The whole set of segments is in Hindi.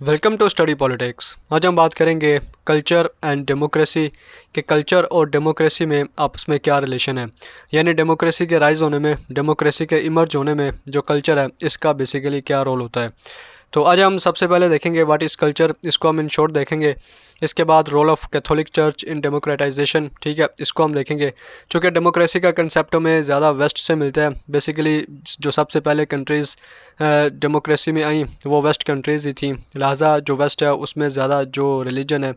Welcome to study politics. आज हम बात करेंगे कल्चर एंड डेमोक्रेसी के कल्चर और डेमोक्रेसी में आपस में क्या रिलेशन है, यानी डेमोक्रेसी के राइज होने में, डेमोक्रेसी के इमर्ज होने में जो कल्चर है इसका बेसिकली क्या रोल होता है। तो आज हम सबसे पहले देखेंगे व्हाट इज़ कल्चर, इसको हम इन शॉर्ट देखेंगे। इसके बाद role of Catholic church in democratisation, ठीक है, इसको हम देखेंगे। चूँकि डेमोक्रेसी का कंसेप्ट में ज़्यादा वेस्ट से मिलता है। बेसिकली जो सबसे पहले कंट्रीज़ डेमोक्रेसी में आई वो वेस्ट कंट्रीज़ ही थी, लिहाजा जो वेस्ट है उसमें ज़्यादा जो रिलीजन है,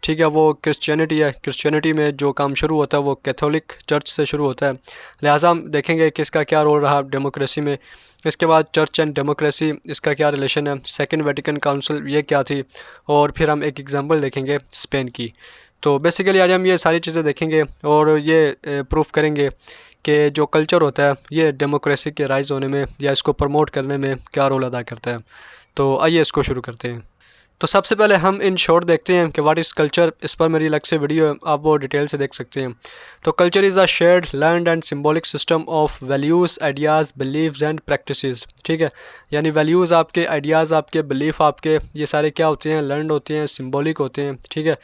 ठीक है, वो क्रिश्चियनिटी है। क्रिश्चियनिटी में जो काम शुरू होता है वो कैथोलिक चर्च से शुरू होता है। लिहाजा हम देखेंगे कि इसका क्या रोल रहा डेमोक्रेसी में। इसके बाद चर्च एंड डेमोक्रेसी, इसका क्या रिलेशन है, सेकंड वेटिकन काउंसिल ये क्या थी, और फिर हम एक एग्जांपल देखेंगे स्पेन की। तो बेसिकली आज हम ये सारी चीज़ें देखेंगे और ये प्रूफ करेंगे कि जो कल्चर होता है ये डेमोक्रेसी के राइज होने में या इसको प्रमोट करने में क्या रोल अदा करता है। तो आइए इसको शुरू करते हैं। तो सबसे पहले हम इन शॉर्ट देखते हैं कि व्हाट इज़ कल्चर। इस पर मेरी अलग से वीडियो है, आप वो डिटेल से देख सकते हैं। तो culture is a shared learned and symbolic system of values, ideas, beliefs and practices, ठीक है। यानी वैल्यूज़ आपके, आइडियाज़ आपके, बिलीफ आपके, ये सारे क्या होते हैं, लर्नड होते हैं, सिंबॉलिक होते हैं, ठीक है।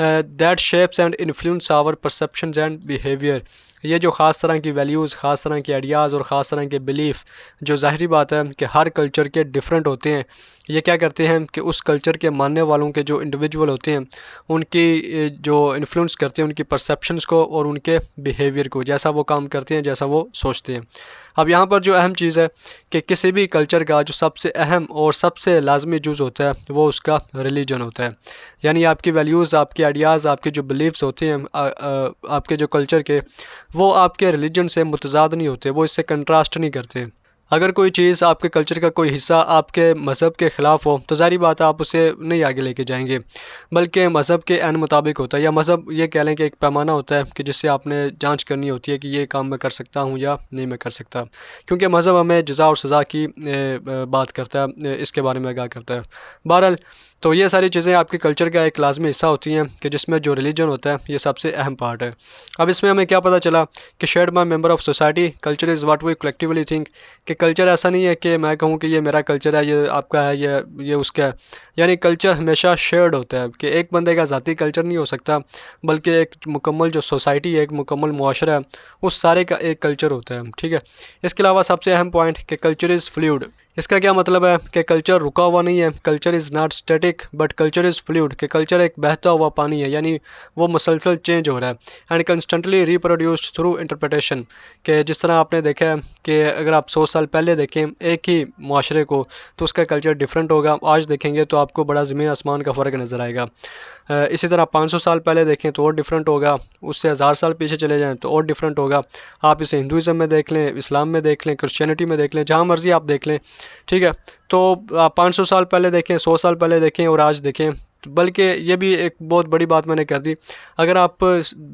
That shapes and influence our perceptions and behaviour. ये जो ख़ास तरह की वैल्यूज़, ख़ास तरह के आइडियाज़ और ख़ास तरह के बिलीफ, जो ज़ाहिरी बात है कि हर कल्चर के डिफरेंट होते हैं, ये क्या करते हैं कि उस कल्चर के मानने वालों के जो इंडिविजुअल होते हैं उनकी जो इन्फ्लुएंस करते हैं उनकी परसेप्शंस को और उनके बिहेवियर को, जैसा वो काम करते हैं, जैसा वो सोचते हैं। अब यहाँ पर जो अहम चीज़ है कि किसी भी कल्चर का जो सबसे अहम और सबसे लाजमी जुज़ होता है वो उसका रिलीजन होता है। यानी आपकी वैल्यूज़, आपके आइडियाज़, आपके जो बिलीव्स होते हैं आपके जो कल्चर के, वो आपके रिलीजन से मुतज़ाद नहीं होते, वो इससे कंट्रास्ट नहीं करते। अगर कोई चीज़ आपके कल्चर का कोई हिस्सा आपके मज़हब के ख़िलाफ़ हो तो ज़ाहिर बात है आप उसे नहीं आगे लेके जाएंगे, बल्कि मज़हब के ऐन मुताबिक होता है, या मज़हब ये कह लें कि एक पैमाना होता है कि जिससे आपने जांच करनी होती है कि ये काम मैं कर सकता हूँ या नहीं मैं कर सकता। क्योंकि मज़हब हमें जज़ा और सज़ा की बात करता है, इसके बारे में आगाह करता है। बहरहाल तो ये सारी चीज़ें आपके कल्चर का एक लाजमी हिस्सा होती हैं कि जिसमें जो रिलीजन होता है ये सबसे अहम पार्ट है। अब इसमें हमें क्या पता चला कि shared by member of society, culture is what we collectively think. कि कल्चर ऐसा नहीं है कि मैं कहूँ कि ये मेरा कल्चर है, ये आपका है, ये उसका है। यानी कल्चर हमेशा शेयर्ड होता है कि एक बंदे का ज़ाती कल्चर नहीं हो सकता, बल्कि एक मुकम्मल जो सोसाइटी है, एक मुकम्मल मुआशरा है, उस सारे का एक कल्चर होता है, ठीक है। इसके अलावा सबसे अहम पॉइंट कि कल्चर इज़ फ्लूइड। इसका क्या मतलब है कि कल्चर रुका हुआ नहीं है, culture is not static but culture is fluid. कि कल्चर एक बहता हुआ पानी है, यानी वो मुसलसल चेंज हो रहा है and constantly reproduced through interpretation. कि जिस तरह आपने देखा है कि अगर आप 100 साल पहले देखें एक ही माशरे को तो उसका कल्चर डिफरेंट होगा, आज देखेंगे तो आपको बड़ा ज़मीन आसमान का फ़र्क नज़र आएगा। इसी तरह 500 साल पहले देखें तो और डिफरेंट होगा, उससे 1000 साल पीछे चले जाएँ तो और डिफरेंट होगा। आप इसे हिंदुज़म में देख लें, इस्लाम में देख लें, क्रिश्चियनिटी में देख लें, जहाँ मर्ज़ी आप देख लें, ठीक है। तो आप 500 साल पहले देखें, 100 साल पहले देखें और आज देखें, बल्कि ये भी एक बहुत बड़ी बात मैंने कर दी, अगर आप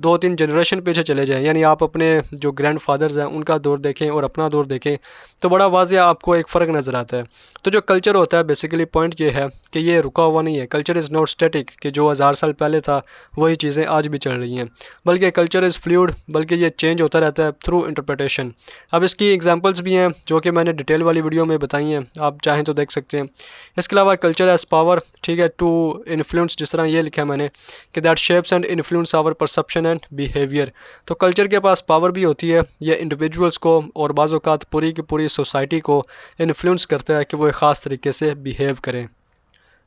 2-3 जनरेशन पीछे चले जाएं, यानी आप अपने जो ग्रैंड फादर्स हैं उनका दौर देखें और अपना दौर देखें, तो बड़ा वाज़िया आपको एक फ़र्क नज़र आता है। तो जो कल्चर होता है बेसिकली पॉइंट ये है कि ये रुका हुआ नहीं है। कल्चर इज़ नॉट स्टैटिक कि जो 1000 साल पहले था वही चीज़ें आज भी चल रही हैं, बल्कि कल्चर इज़ फ्लूइड, बल्कि ये चेंज होता रहता है थ्रू इंटरप्रिटेशन। अब इसकी एग्जांपल्स भी हैं जो कि मैंने डिटेल वाली वीडियो में बताई हैं, आप चाहें तो देख सकते हैं। इसके अलावा कल्चर एज़ पावर, ठीक है, टू इन्फ्लुएंस, जिस तरह ये लिखा है मैंने कि that shapes and influence our perception and behaviour. तो कल्चर के पास पावर भी होती है, ये इंडिविजुअल्स को और बाज़ औक़ात पूरी की पूरी सोसाइटी को इन्फ्लुएंस करता है कि वो एक ख़ास तरीके से बिहेव करें।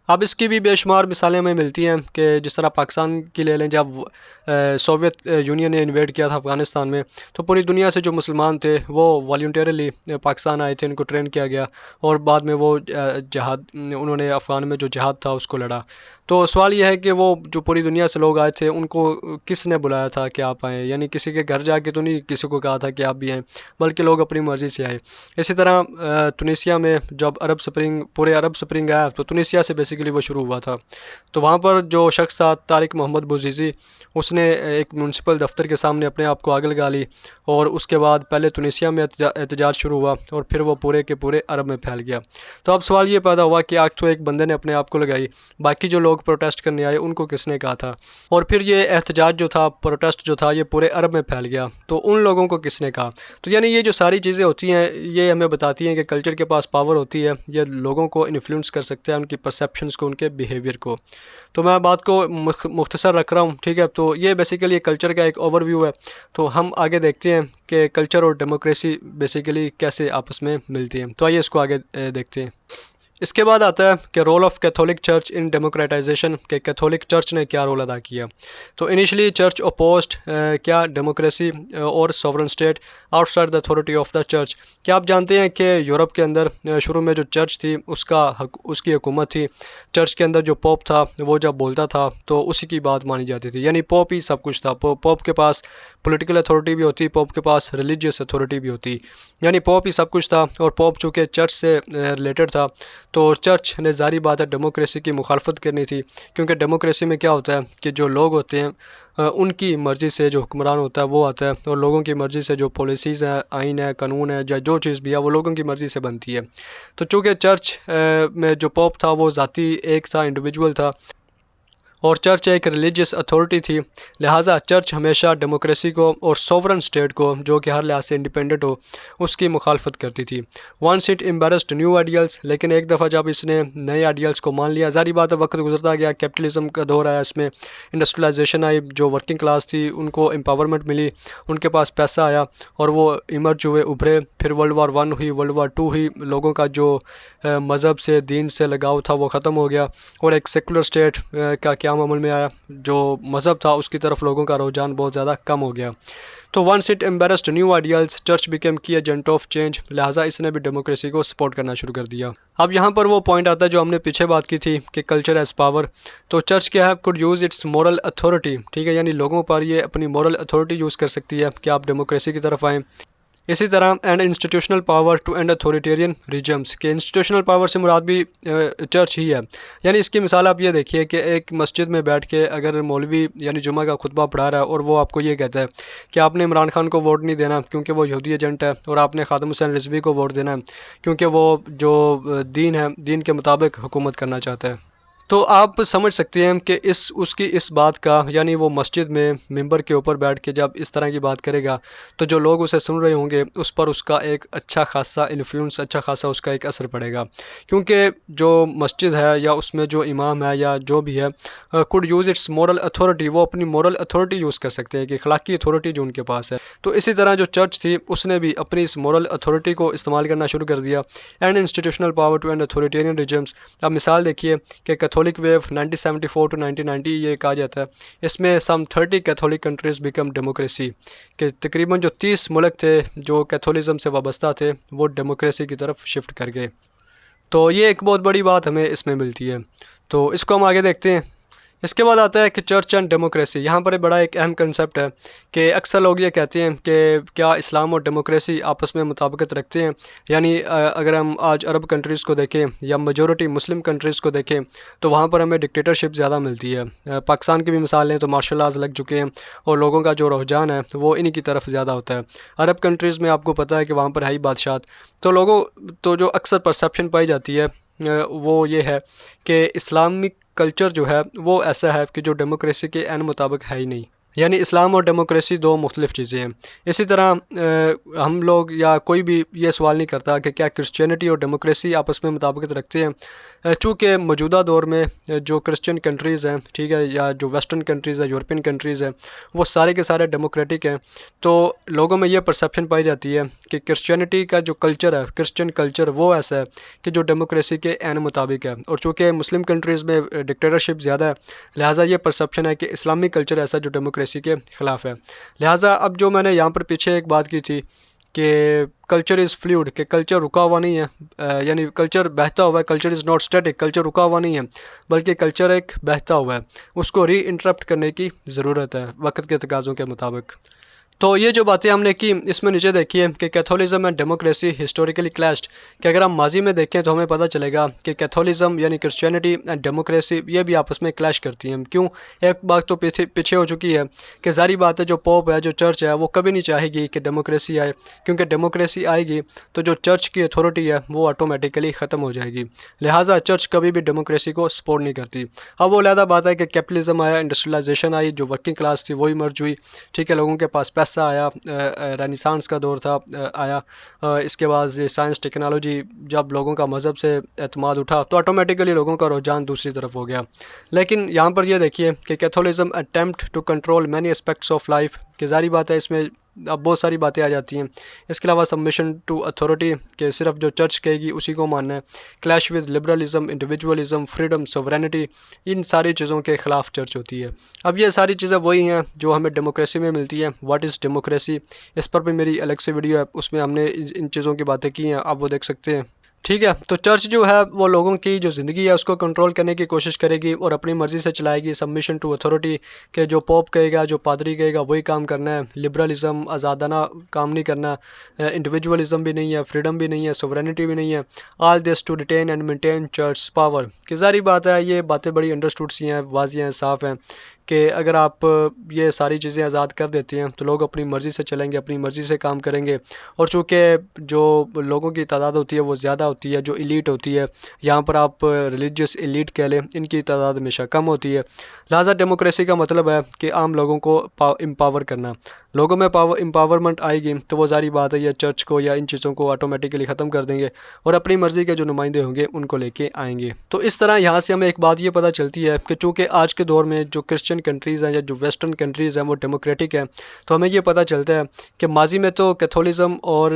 अब इसकी भी बेशुमार मिसालें हमें मिलती हैं कि जिस तरह पाकिस्तान की ले लें, जब सोवियत यूनियन ने इन्वेड किया था अफ़गानिस्तान में, तो पूरी दुनिया से जो मुसलमान थे वो वॉलंटियरली पाकिस्तान आए थे, इनको ट्रेन किया गया और बाद में वो जहाद, उन्होंने अफ़गान में जो जहाद था उसको लड़ा। तो सवाल यह है कि वो जो पूरी दुनिया से लोग आए थे उनको किसने बुलाया था कि आप आएँ, यानी किसी के घर जाके तो नहीं किसी को कहा था कि आप भी आएँ, बल्कि लोग अपनी मर्ज़ी से आए। इसी तरह तुनिसिया में जब अरब स्प्रिंग, पूरे अरब स्प्रिंग आया तो तुनिसिया से बेसिकली वो शुरू हुआ था। तो वहाँ पर जो शख्स था तारिक मोहम्मद बौज़ीज़ी, उसने एक म्यूनसिपल दफ्तर के सामने अपने आप को आग लगा ली और उसके बाद पहले तुनिसिया में एहतजाज शुरू हुआ और फिर वो पूरे के पूरे अरब में फैल गया। तो अब सवाल ये पैदा हुआ कि आग तो एक बंदे ने अपने आप को लगाई, बाकी जो लोग प्रोटेस्ट करने आए उनको किसने कहा था, और फिर ये एहतजाज जो था, प्रोटेस्ट जो था, ये पूरे अरब में फैल गया, तो उन लोगों को किसने कहा। तो यानी ये जो सारी चीज़ें होती हैं ये हमें बताती हैं कि कल्चर के पास पावर होती है, ये लोगों को इन्फ्लुएंस कर सकता है, उनकी परसेप्शन एक्शंस को, उनके बिहेवियर को। तो मैं बात को मुख्तसर रख रहा हूँ, ठीक है। तो ये बेसिकली कल्चर का एक ओवरव्यू है। तो हम आगे देखते हैं कि कल्चर और डेमोक्रेसी बेसिकली कैसे आपस में मिलती हैं। तो आइए इसको आगे देखते हैं। इसके बाद आता है कि role of Catholic church in democratisation, के कैथोलिक चर्च ने क्या रोल अदा किया। तो इनिशियली चर्च अपोज्ड क्या डेमोक्रेसी और sovereign state outside the authority of the church. क्या आप जानते हैं कि यूरोप के अंदर शुरू में जो चर्च थी उसकी हुकूमत थी। चर्च के अंदर जो पोप था वो जब बोलता था तो उसी की बात मानी जाती थी, यानी पोप ही सब कुछ था। पोप के पास पॉलिटिकल अथॉरिटी भी होती, पोप के पास रिलीजियस अथॉरिटी भी होती, यानी पोप ही सब कुछ था। और पोप चूँकि चर्च से रिलेटेड था तो चर्च ने ज़ाहिर बात है डेमोक्रेसी की मुखालफत करनी थी, क्योंकि डेमोक्रेसी में क्या होता है कि जो लोग होते हैं उनकी मर्ज़ी से जो हुक्मरान होता है वो आता है, और लोगों की मर्ज़ी से जो पॉलिसीज़ है, आइन है, कानून है, जो चीज़ भी है वो लोगों की मर्ज़ी से बनती है। तो चूँकि चर्च में जो पोप था वो ज़ाती एक था, इंडिविजुअल था, और चर्च एक रिलीजियस अथॉरिटी थी, लिहाजा चर्च हमेशा डेमोक्रेसी को और सोवरन स्टेट को, जो कि हर लिहाज से इंडिपेंडेंट हो, उसकी मुखालफत करती थी। Once it embraced new ideals, लेकिन एक दफ़ा जब इसने नए आइडियल्स को मान लिया, ज़ाहिर बात है वक्त गुजरता गया, कैपिटलिज्म का दौर आया, इसमें इंडस्ट्रियलाइजेशन आई, जो वर्किंग क्लास थी उनको एम्पावरमेंट मिली, उनके पास पैसा आया और वो इमर्ज हुए, उभरे। फिर वर्ल्ड वार 1 हुई, वर्ल्ड वार 2 हुई, लोगों का जो मज़हब से, दीन से लगाव था वो ख़त्म हो गया और एक सेकुलर स्टेट का क़याम अमल में आया। जो मज़हब था उसकी तरफ लोगों का रुझान बहुत ज़्यादा कम हो गया। तो once it embraced new ideals, church became key agent of change, लिहाजा इसने भी डेमोक्रेसी को सपोर्ट करना शुरू कर दिया। अब यहाँ पर वो पॉइंट आता है जो हमने पीछे बात की थी कि कल्चर एज पावर। तो चर्च क्या है, could use it's moral authority, ठीक है, यानी लोगों पर ये अपनी मॉरल अथॉरिटी यूज़ कर सकती है कि आप डेमोक्रेसी की तरफ आएँ। इसी तरह and institutional power to end authoritarian regimes, के इंस्टीट्यूशनल पावर से मुराद भी चर्च ही है। यानी इसकी मिसाल आप ये देखिए कि एक मस्जिद में बैठ के अगर मौलवी यानी जुमा का खुतबा पढ़ा रहा है और वो आपको ये कहता है कि आपने इमरान खान को वोट नहीं देना क्योंकि वो यहूदी एजेंट है, और आपने खादम हुसैन रिजवी को वोट देना है क्योंकि वो जो दीन है, दीन के मुताबिक हुकूमत करना चाहता है। तो आप समझ सकते हैं कि उसकी इस बात का, यानी वो मस्जिद में मिंबर के ऊपर बैठ के जब इस तरह की बात करेगा तो जो लोग उसे सुन रहे होंगे उस पर उसका एक अच्छा खासा इन्फ्लुएंस, अच्छा खासा उसका एक असर पड़ेगा, क्योंकि जो मस्जिद है या उसमें जो इमाम है या जो भी है could use it's moral authority, वो अपनी मॉरल अथॉरिटी यूज़ कर सकते हैं कि अखलाकी अथॉरिटी जो उनके पास है। तो इसी तरह जो चर्च थी उसने भी अपनी इस मॉरल अथॉरिटी को इस्तेमाल करना शुरू कर दिया। And institutional power to end authoritarian regimes, अब मिसाल देखिए कि कैथोलिक वेव 1974 टू 1990 ये कहा जाता है, इसमें सम 30 कैथोलिक कंट्रीज़ बिकम डेमोक्रेसी, के तकरीबन जो 30 मुल्क थे जो कैथोलिज़म से वाबस्ता थे वो डेमोक्रेसी की तरफ शिफ्ट कर गए। तो ये एक बहुत बड़ी बात हमें इसमें मिलती है। तो इसको हम आगे देखते हैं। इसके बाद आता है कि चर्च एंड डेमोक्रेसी। यहाँ पर बड़ा एक अहम कंसेप्ट है कि अक्सर लोग ये कहते हैं कि क्या इस्लाम और डेमोक्रेसी आपस में मुताबिकत रखते हैं, यानी अगर हम आज अरब कंट्रीज़ को देखें या मेजॉरिटी मुस्लिम कंट्रीज़ को देखें तो वहाँ पर हमें डिक्टेटरशिप ज़्यादा मिलती है। पाकिस्तान की भी मिसाल लें तो मार्शल लॉज लग चुके हैं और लोगों का जो रुझान है वो इन्हीं की तरफ ज़्यादा होता है। अरब कंट्रीज़ में आपको पता है कि वहाँ पर है ही बादशाह। तो लोगों तो जो अक्सर परसेप्शन पाई जाती है वो ये है कि इस्लामिक कल्चर जो है वो ऐसा है कि जो डेमोक्रेसी के एन मुताबिक है ही नहीं, यानी इस्लाम और डेमोक्रेसी दो मुख्तलिफ़ चीज़ें हैं। इसी तरह हम लोग या कोई भी ये सवाल नहीं करता कि क्या क्रिश्चियनिटी और डेमोक्रेसी आपस में मुताबिकत रखते हैं। चूँकि मौजूदा दौर में जो क्रिश्चियन कंट्रीज़ हैं, ठीक है, या जो वेस्टर्न कंट्रीज़ है, यूरोपियन कंट्रीज़ हैं, वो सारे के सारे डेमोक्रेटिक हैं। तो लोगों में ये परसेप्शन पाई जाती है कि क्रिश्चियनिटी का जो कल्चर है, क्रिश्चियन कल्चर, वो ऐसा है कि जो डेमोक्रेसी के एन मुताबिक है। और चूँकि मुस्लिम कंट्रीज़ में डिक्टेटरशिप ज़्यादा है, लिहाजा ये परसेप्शन है कि इस्लामिक कल्चर ऐसा जो डेमोक्रेसी के ख़िलाफ़ है। लिहाजा अब जो मैंने यहाँ पर पीछे एक बात की थी कि कल्चर इज़ फ्लूइड, कि कल्चर रुका हुआ नहीं है, यानी कल्चर बहता हुआ है। Culture is not static, culture रुका हुआ नहीं है बल्कि कल्चर एक बहता हुआ है, उसको री इंटरप्ट करने की ज़रूरत है वक्त के तकाज़ों के मुताबिक। तो ये जो बातें हमने की इसमें नीचे देखिए कि कैथोलिज़म एंड डेमोक्रेसी हिस्टोरिकली क्लैश्ड, कि अगर हम माजी में देखें तो हमें पता चलेगा कि कैथोलिज़म यानी क्रिश्चियनिटी एंड डेमोक्रेसी ये भी आपस में क्लैश करती हैं। क्यों? एक बात तो पीछे हो चुकी है कि सारी बात है, जो पोप है, जो चर्च है, वो कभी नहीं चाहेगी कि डेमोक्रेसी आए, क्योंकि डेमोक्रेसी आएगी तो जो चर्च की अथॉरिटी है वो ऑटोमेटिकली ख़त्म हो जाएगी। लिहाजा चर्च कभी भी डेमोक्रेसी को सपोर्ट नहीं करती। अब वो अलहदा बात है कि कैपिटलिज़म आया, इंडस्ट्रियलाइजेशन आई, जो वर्किंग क्लास थी वही मर्ज हुई, ठीक है, लोगों के पास ऐसा आया, रेनेसांस का दौर था, आया। इसके बाद ये साइंस टेक्नोलॉजी, जब लोगों का मज़हब से एतमाद उठा तो ऑटोमेटिकली लोगों का रुझान दूसरी तरफ हो गया। लेकिन यहाँ पर ये देखिए कि Catholicism attempt to control many aspects of life, कि ज़ाहिर बात है इसमें अब बहुत सारी बातें आ जाती हैं। इसके अलावा सबमिशन टू अथॉरिटी, कि सिर्फ जो चर्च कहेगी उसी को मानना है। Clash with liberalism, individualism, freedom, sovereignty, इन सारी चीज़ों के ख़िलाफ़ चर्च होती है। अब ये सारी चीज़ें वही हैं जो हमें डेमोक्रेसी में मिलती है। व्हाट इज़ डेमोक्रेसी, इस पर भी मेरी अलग से वीडियो है, उसमें हमने इन चीज़ों की बातें की हैं, आप वो देख सकते हैं। ठीक है, तो चर्च जो है वो लोगों की जो ज़िंदगी है उसको कंट्रोल करने की कोशिश करेगी और अपनी मर्ज़ी से चलाएगी। सबमिशन टू अथॉरिटी, के जो पोप कहेगा, जो पादरी कहेगा वही काम करना है। लिबरलिज़म, आज़ादाना काम नहीं करना। इंडिविजुअलिज़म भी नहीं है, फ्रीडम भी नहीं है, सोवरेनिटी भी नहीं है। All this to retain and maintain church power, कि ज़ाहिर बात है ये बातें बड़ी अंडरस्टूड सी हैं, वाज़िह हैं, साफ़ हैं कि अगर आप ये सारी चीज़ें आज़ाद कर देती हैं तो लोग अपनी मर्ज़ी से चलेंगे, अपनी मर्ज़ी से काम करेंगे। और चूँकि जो लोगों की तादाद होती है वो ज़्यादा होती है, जो एलीट होती है, यहाँ पर आप रिलीजियस एलीट कह लें, इनकी तादाद हमेशा कम होती है। लिहाजा डेमोक्रेसी का मतलब है कि आम लोगों को एम्पावर करना। लोगों में एम्पावरमेंट आएगी तो वो ज़ाहिर बात है ये चर्च को या इन चीज़ों को ऑटोमेटिकली ख़त्म कर देंगे और अपनी मर्ज़ी के जो नुमाइंदे होंगे उनको लेके आएंगे। तो इस तरह यहाँ से हमें एक बात ये पता चलती है कि चूँकि आज के दौर में जो क्रिश्चियन कंट्रीज़ हैं या जो वेस्टर्न कंट्रीज़ हैं वो डेमोक्रेटिक हैं, तो हमें ये पता चलता है कि माजी में तो कैथोलिज़म और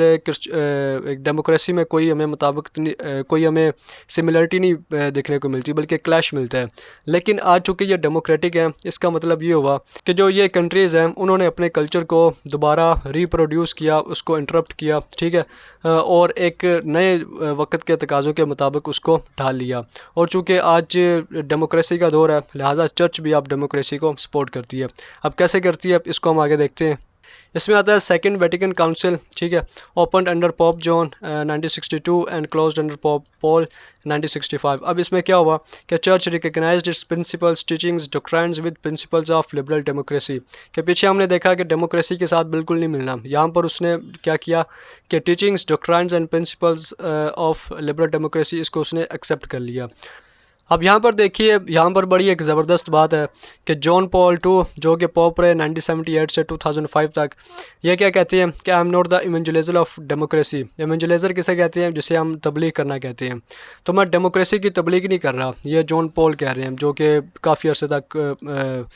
डेमोक्रेसी में कोई हमें मुताबिक कोई हमें सिमिलरिटी नहीं देखने को मिलती, बल्कि क्लैश मिलता है। लेकिन आज चूँकि ये डेमोक्रेटिक है, इसका मतलब ये हुआ कि जो ये कंट्रीज़ हैं उन्होंने अपने कल्चर को दोबारा रिप्रोड्यूस किया, उसको इंटरप्ट किया, ठीक है, और एक नए वक्त के तकाज़ों के मुताबिक उसको ढाल लिया। और चूँकि आज डेमोक्रेसी का दौर है, लिहाजा चर्च भी आप डेमोक्रेसी को सपोर्ट करती है। अब कैसे करती है इसको हम आगे देखते हैं। इसमें आता है सेकंड वेटिकन काउंसिल, ठीक है, open under pope John 1962 and closed under pope Paul 1965। अब इसमें क्या हुआ कि church recognised its principles, teachings, doctrines with principles of liberal democracy, के पीछे हमने देखा कि डेमोक्रेसी के साथ बिल्कुल नहीं मिलना। यहाँ पर उसने क्या किया कि teachings, doctrines and principles of liberal democracy, इसको उसने एक्सेप्ट कर लिया। अब यहाँ पर देखिए, यहाँ पर बड़ी एक ज़बरदस्त बात है कि जॉन पॉल II, जो कि पॉप रहे 1978 से 2005 तक, ये क्या कहते हैं कि I am not the evangeliser of democracy. Evangeliser किसे कहते हैं, जिसे हम तबलीग करना कहते हैं। तो मैं डेमोक्रेसी की तबलीग नहीं कर रहा, ये जॉन पॉल कह रहे हैं, जो कि काफ़ी अर्से तक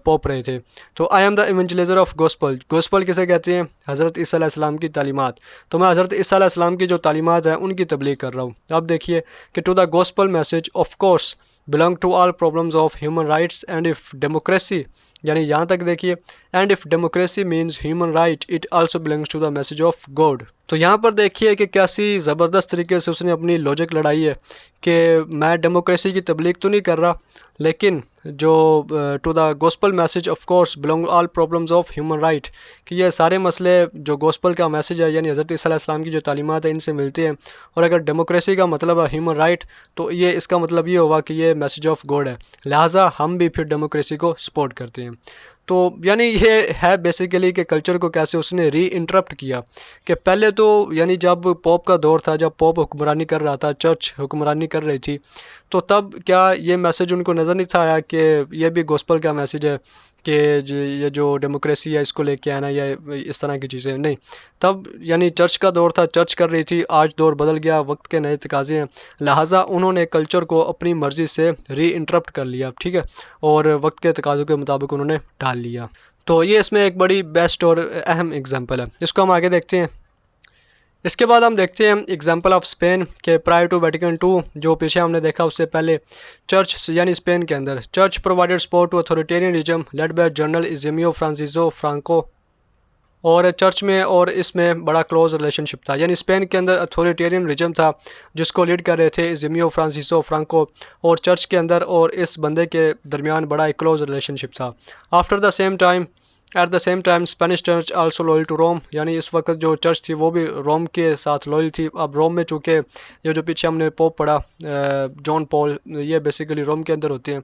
पॉप रहे थे। तो I am the evangeliser of gospel. Gospel किसे कहते हैं, हज़रत ईसा अलैहिस्सलाम की तालीमात। तो मैं हज़रत ईसा अलैहिस्सलाम की जो तालीमात हैं उनकी तबलीग कर रहा हूँ। अब देखिए कि to the gospel message of course belong to all problems of human rights and if democracy, यानी यहाँ तक देखिए, and if democracy means human right it also belongs to the message of God. तो यहाँ पर देखिए कि कैसी ज़बरदस्त तरीके से उसने अपनी लॉजिक लड़ाई है कि मैं डेमोक्रेसी की तबलीग तो नहीं कर रहा, लेकिन जो to the gospel message of course belong all problems of human right, कि ये सारे मसले जो गॉस्पल का मैसेज है यानी हज़रत ईसा अलैहिस्सलाम की जो तालीमात है इनसे मिलते हैं। और अगर डेमोक्रेसी का मतलब है ह्यूमन राइट, तो ये इसका मतलब ये होगा कि ये मैसेज ऑफ गॉड है, लिहाजा हम भी फिर डेमोक्रेसी को सपोर्ट करते हैं। तो यानी ये है बेसिकली कि कल्चर को कैसे उसने री इंटरप्ट किया। कि पहले तो यानी जब पॉप का दौर था, जब पॉप हुक्मरानी कर रहा था, चर्च हुक्मरानी कर रही थी, तो तब क्या ये मैसेज उनको नज़र नहीं था आया कि ये भी गॉस्पल का मैसेज है कि ये जो डेमोक्रेसी है इसको लेके आना या इस तरह की चीज़ें नहीं। तब यानी चर्च का दौर था, चर्च कर रही थी। आज दौर बदल गया, वक्त के नए तकाज़े हैं, लिहाजा उन्होंने कल्चर को अपनी मर्ज़ी से री इंटरप्ट कर लिया, ठीक है, और वक्त के तकाज़ों के मुताबिक उन्होंने ढाल लिया। तो ये इसमें एक बड़ी बेस्ट और अहम एग्जांपल है, इसको हम आगे देखते हैं। इसके बाद हम देखते हैं एग्जांपल ऑफ स्पेन के प्रायर टू वेटिकन II, जो पीछे हमने देखा उससे पहले चर्च यानी स्पेन के अंदर church provided support to authoritarian regime led by general इज़ेमियो फ्रांसिसो फ्रांको, और चर्च में और इसमें बड़ा क्लोज रिलेशनशिप था। यानी स्पेन के अंदर अथॉरिटेरियन रिजम था जिसको लीड कर रहे थे इज़ेमियो फ्रांसिसो फ्रांको, और चर्च के अंदर और इस बंदे के दरमियान बड़ा एक क्लोज रिलेशनशिप था। At the same time Spanish church also loyal to Rome, यानी इस वक्त जो चर्च थी वो भी रोम के साथ लॉयल थी। अब रोम में चूँकि ये जो पीछे हमने पोप पढ़ा जॉन पॉल, ये बेसिकली रोम के अंदर होते हैं,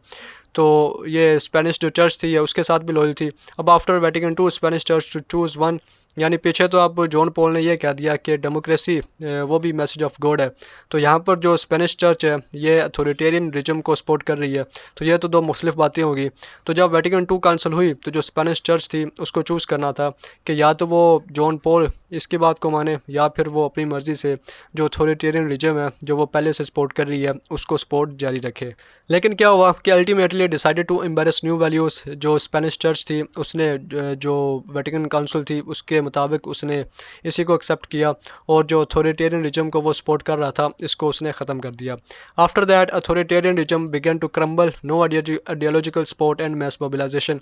तो ये स्पेनिश जो चर्च थी ये उसके साथ भी लॉयल थी। अब after Vatican II Spanish church to choose one यानी पीछे तो अब जॉन पॉल ने यह कह दिया कि डेमोक्रेसी वो भी मैसेज ऑफ गॉड है, तो यहाँ पर जो स्पेनिश चर्च है ये अथॉरिटेरियन रिजम को सपोर्ट कर रही है। तो ये तो दो मुख्तलिफ बातें होगी। तो जब वेटिकन II काउंसिल हुई तो जो स्पेनिश चर्च थी उसको चूज़ करना था कि या तो वो जॉन पॉल इसकी बात को माने या फिर वो अपनी मर्ज़ी से जो अथॉरिटेरियन रिजम है जो वो पहले से सपोर्ट कर रही है उसको सपोर्ट जारी रखे। लेकिन क्या हुआ कि ultimately decided to embrace new values. जो स्पेनिश चर्च थी उसने जो वेटिकन काउंसिल थी उसके मुताबिक उसने इसी को एक्सेप्ट किया और जो अथॉरिटेरियन रिजम को वो सपोर्ट कर रहा था इसको उसने ख़त्म कर दिया। After that authoritarian regime began to crumble, no ideological support and mass mobilisation.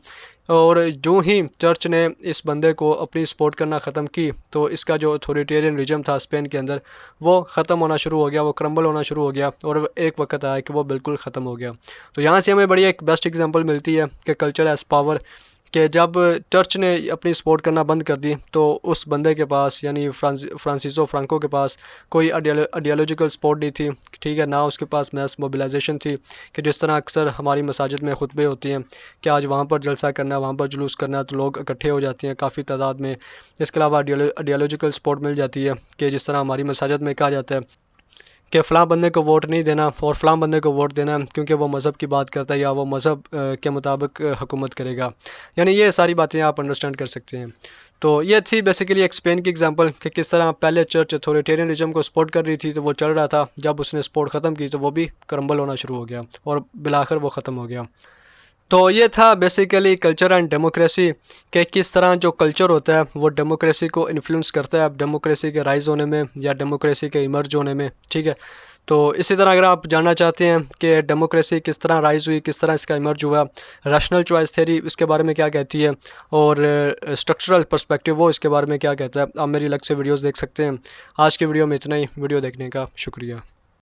और जो ही चर्च ने इस बंदे को अपनी सपोर्ट करना ख़त्म की तो इसका जो अथॉरिटेरियन रिजम था स्पेन के अंदर वो ख़त्म होना शुरू हो गया, वो क्रम्बल होना शुरू हो गया और एक वक्त आया कि वो बिल्कुल ख़त्म हो गया। तो यहाँ से हमें बड़ी एक बेस्ट एग्जांपल मिलती है कि कल्चर एज़ पावर, कि जब चर्च ने अपनी सपोर्ट करना बंद कर दी तो उस बंदे के पास यानी फ्रांसिसो फ्रांको के पास कोई आइडियोलॉजिकल सपोर्ट नहीं थी, ठीक है, ना उसके पास मैस मोबिलाइजेशन थी कि जिस तरह अक्सर हमारी मसाजिद में खुतबे होती हैं कि आज वहाँ पर जलसा करना है, वहाँ पर जुलूस करना है, तो लोग इकट्ठे हो जाते हैं काफ़ी तादाद में। इसके अलावा आइडियोलॉजिकल सपोर्ट मिल जाती है कि जिस तरह हमारी मसाजिद में कहा जाता है कि फ़लाँ बंदे को वोट नहीं देना और फ़लाँ बंदे को वोट देना क्योंकि वो मज़हब की बात करता है या वो मज़हब के मुताबिक हुकूमत करेगा। यानी ये सारी बातें आप अंडरस्टैंड कर सकते हैं। तो ये थी बेसिकली एक स्पेन की एग्जांपल कि किस तरह पहले चर्च अथॉरिटेरियनिज्म को सपोर्ट कर रही थी तो वो चल रहा था, जब उसने सपोर्ट ख़त्म की तो वो भी क्रम्बल होना शुरू हो गया और बिलाखिर वो ख़त्म हो गया। तो ये था बेसिकली कल्चर एंड डेमोक्रेसी कि किस तरह जो कल्चर होता है वो डेमोक्रेसी को इन्फ्लुएंस करता है डेमोक्रेसी के राइज़ होने में या डेमोक्रेसी के इमर्ज होने में, ठीक है। तो इसी तरह अगर आप जानना चाहते हैं कि डेमोक्रेसी किस तरह राइज़ हुई, किस तरह इसका इमर्ज हुआ, रैशनल चॉइस थ्योरी इसके बारे में क्या कहती है और स्ट्रक्चरल पर्सपेक्टिव वो इसके बारे में क्या कहता है, आप मेरी अलग से वीडियोज़ देख सकते हैं। आज की वीडियो में इतना ही। वीडियो देखने का शुक्रिया।